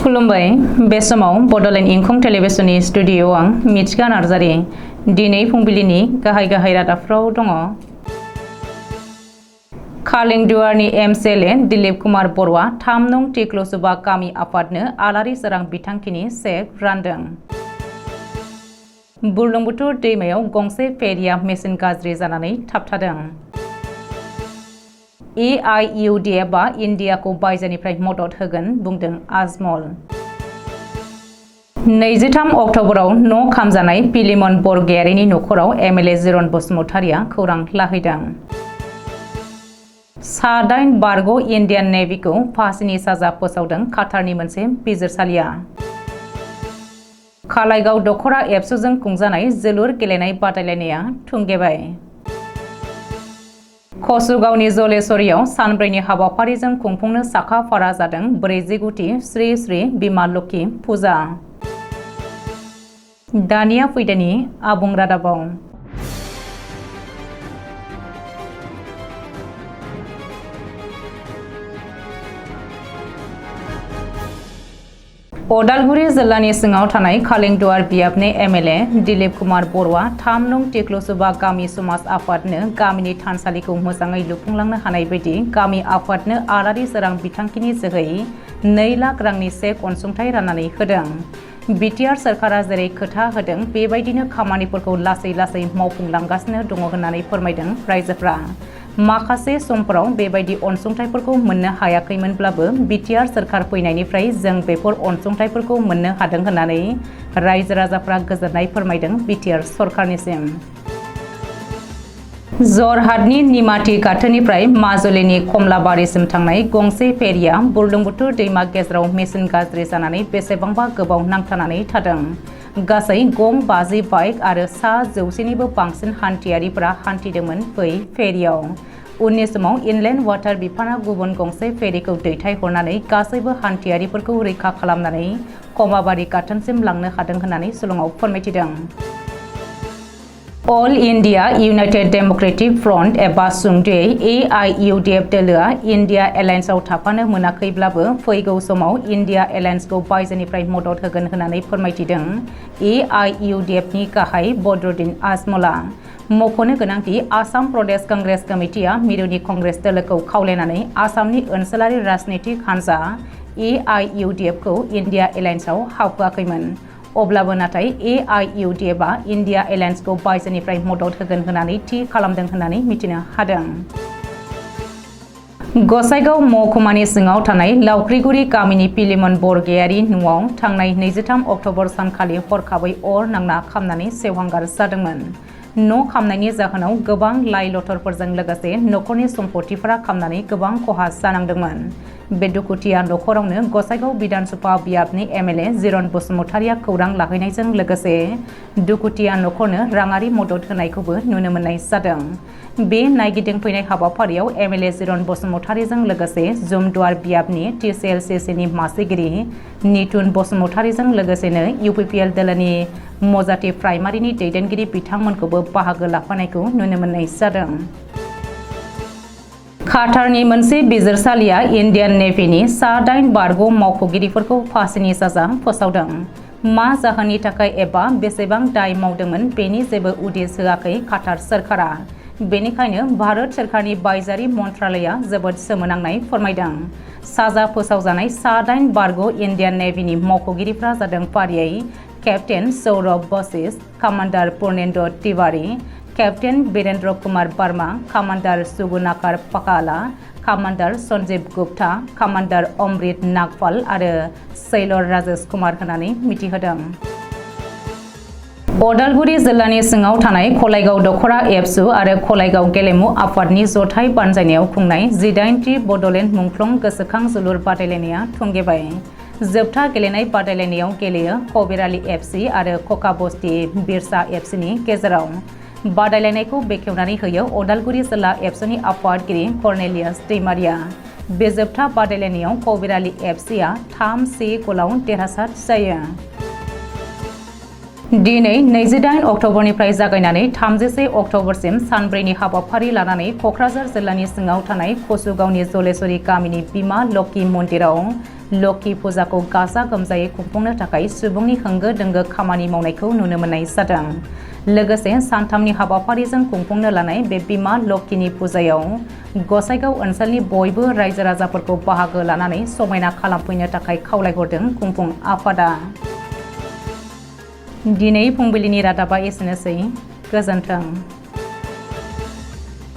खुलुमबाय बे समाव बडलेण्ड इंखं टेलिभिजननि स्टुडिअ आं मिथिका नार्जारि दिनै फुंबिलिनि गाहाय रादाबफ्राव दङ। कालिंदुवारनि एमएलए दिलीप कुमार बर'आ 3 नं टिक्लसुबा गामि आफादनो आलारि सोरां बिथांखिनि चेक रानदों। बुरलुंबुथुर दैमायाव गंसे फेरिया मेसिन गाज्रि जानानै थाबथादों। AIUDFआ इन्डियाखौ बायजोनिफ्राय मदद होगोन बुंदों आजमल। 23 अक्ट'बराव न' खामजानाय पिलिमन बरगयारिनि न'खराव एमएलए जिरन बसुमतारिया खौरां लाहैदों। सा-8 बारग' इन्डियान नेभिखौ फासिनि साजा फोसावदों काटारनि मोनसे बिजिरसालिया। कालाइगाव दख'रा एबसुजों खुंजानाय जोलुर गेलेनाय बादायलायनाया थुंगेबाय। कसुगावनि जलेश्वरीयाव सानब्रैनि हाबाफारिजों खुंफुंनो साखा-फारा जादों 40गुथि श्री श्री बिमा लोखि फुजा। दानिया फैदोनि आबुं रादाबाव। उदालगुरि जिल्लानि सिङाव थानाय कालिंदुवार बियाबनि एमएलए दिलीप कुमार बर'आ 3 नं टिक्लसुबा गामि समाज आफादनो गामिनि थानसालिखौ मोजाङै लुफुंलांनो हानाय बायदि गामि आफादनो आलारि सोरां बिथांखिनि जोहै 2 लाख रांनि चेक अनसुंथाइ राननानै होदों। बिटिआर सोरखारा जेरै खोथा होदों बेबायदिनो खामानिफोरखौ लासै मावफुंलांगासिनो दङ होननानै फोरमायदों रायजोफ्रा। माखासे समफोराव बेबायदि अनसुंथाइफोरखौ मोननो हायाखैमोनब्लाबो बिटिआर सोरखार फैनायनिफ्राय जों बेफोर अनसुंथाइफोरखौ मोननो हादों होननानै रायजो राजाफ्रा गोजोननाय फोरमायदों बिटिआर सरकारनिसिम। जरहाटनि निमाथि गाथोननिफ्राय माजुलिनि कमलाबारिसिम थांनाय गंसे फेरिया बुरलुंबुथुर दैमा गेजेराव मेसिन गाज्रि जानानै बेसेबांबा गोबाव नांथानानै थादों। गासै गं 50 बाइक आरो सा 100निबो बांसिन हान्थियारिफोरा हान्थिदोंमोन बै फेरियाव। उननि समाव इनलेन्ड वाटार बिफाना गुबुन गंसे फेरिखौ दैथायहरनानै गासैबो हान्थियारिफोरखौ रैखा खालामनानै कमाबारि गाथोनसिम लांनो हादों होननानै सुलुङाव फोरमायथिदों। All India United Democratic Front एबा सुंद'यै AIUDF दोलोआ इन्डिया एलायन्सआव थाफानो मोनाखैब्लाबो फैगौ समाव इन्डिया एलायन्सखौ बायजोनिफ्राय मदद होगोन होननानै फोरमायथिदों AIUDFनि गाहाय बदरुद्दिन आजमलआ। मख'नो गोनांदि आसाम प्रदेश कंग्रेस कमिटिया मिरुनि कंग्रेस दोलोखौ खावलायनानै आसामनि ओनसोलारि राजनीतिक हान्जा AIUDFखौ इन्डिया एलायन्सआव हाबहोआखैमोन। अब्लाबो नाथाय AIUDFआ इन्डिया एलायन्सखौ बायजोनिफ्राय मदद होगोन होननानै थि खालामदों होननानै मिथिनो हादों। गसाइगाव महकुमानि सिङाव थानाय लावख्रिगुरि गामिनि पिलिमन बरगयारि न'आव थांनाय 23 अक्ट'बर सानखालि हरखाबै अर नांना खामनानै सेवहांगार जादोंमोन। न' खामनायनि जाहोनाव गोबां लाइ-लथरफोरजों लोगोसे न'खरनि सम्पथिफोरा खामनानै गोबां खहा जानांदोंमोन। बे दुखुथिया न'खरावनो गसाइगाव बिधानसभा बियाबनि एमएलए जिरन बसुमतारिया खौरां लाहैनायजों लोगोसे दुखुथिया न'खरनो राङारि मदद होनायखौबो नुनो मोननाय जादों। बे नायगिदिंफैनाय हाबाफारियाव एमएलए जिरन बसुमतारिजों लोगोसे जुमदुवार बियाबनि TCLCCनि मासिगिरि निथुन बसुमतारिजों लोगोसेनो UPPL दोलोनि मजाति प्राइमारिनि दैदेनगिरि बिथांमोनखौबो बाहागो लाफानायखौ नुनो मोननाय जादों। काटारनि मोनसे बिजिरसालिया इन्डियान नेभिनि सा-8 बारग' मावख'गिरिफोरखौ फासिनि साजा फोसावदों। मा जाहोननि थाखाय एबा बेसेबां दाय मावदोंमोन बेनि जेबो उदिस होआखै काटार सोरखारा। बेनिखायनो भारत सोरखारनि बायजोआरि मन्त्रालया जोबोद सोमोनांनाय फोरमायदों। साजा फोसावजानाय सा-8 बारग' इन्डियान नेभिनि मावख'गिरिफ्रा जादों फारियै केप्टेन सौरभ बशिष, commander Purnendra Tiwari, captain Virendra Kumar Verma, commander Sugunakar Pakala, commander Sanjeev Gupta, commander Amrit Nagpal आरो सैलर राजेश कुमार होननानै मिथिहोदों। उदालगुरि जिल्लानि सिङाव थानाय कलाइगाव दख'रा एबसु आरो कलाइगाव गेलेमु आफादनि जथाय बानजायनायाव खुंनाय 18थि बडलेण्ड मुंख्लं गोसोखां जोलुर बादायलायनाया थुंगेबाय। जोबथा गेलेनाय बादायलायनायाव गेलेयो कबिराली FC आरो ककाबस्ती बिरसा FCनि गेजेराव। बादायलायनायखौ बेखेवनानै होयो उदालगुरि जिल्ला एबसुनि आफादगिरि कर्नेलियास दैमारिया। बे जोबथा बादायलायनायाव कबिराली FCआ 3-1 गलाव देरहासार जायो। दिनै 28 अक्ट'बरनिफ्राय जागायनानै 31 अक्ट'बरसिम सानब्रैनि हाबाफारि लानानै क'क्राझार जिल्लानि सिङाव थानाय कसुगावनि जलेश्वरी गामिनि बिमा लक्ष्मी मन्दिराव लक्ष्मी फुजाखौ गाजा गोमजायै खुंफुंनो थाखाय सुबुंनि होंगो दोंगो खामानि मावनायखौ नुनो मोननाय जादों। लोगोसे सानथामनि हाबाफारिजों खुंफुंनो लानाय बे बिमा लक्ष्मीनि फुजायाव गसाइगाव ओनसोलनि बयबो रायजो राजाफोरखौ बाहागो लानानै समायना खालामफैनो थाखाय खावलायहरदों खुंफुं आफादा। दिनै फुंबिलिनि रादाबा एसेनोसै। गोजोन्थों।